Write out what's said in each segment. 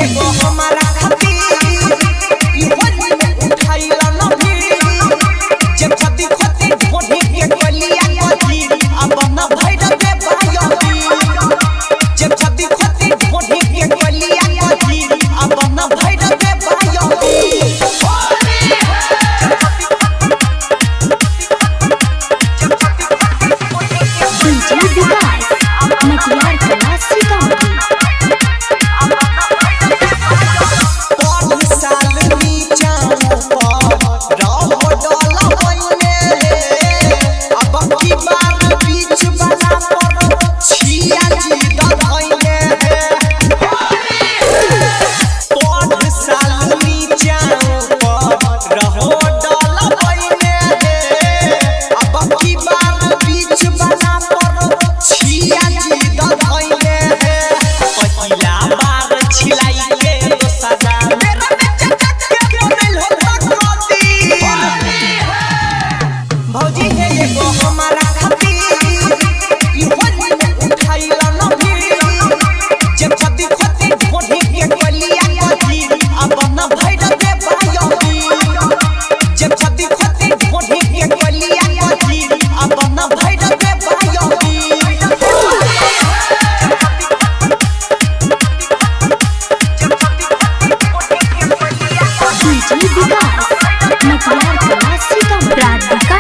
एगो हमारा खातिर ई होली में उठाइला न भी जे खती खती ढोढी के गलिया कथी अब न भइल बे बायोती जे खती खती ढोढी के गलिया कथी अब न भइल बे बायोती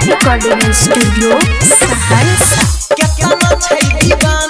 रिकॉर्डिंग स्टूडियो सहरसा केतना छै दीवाना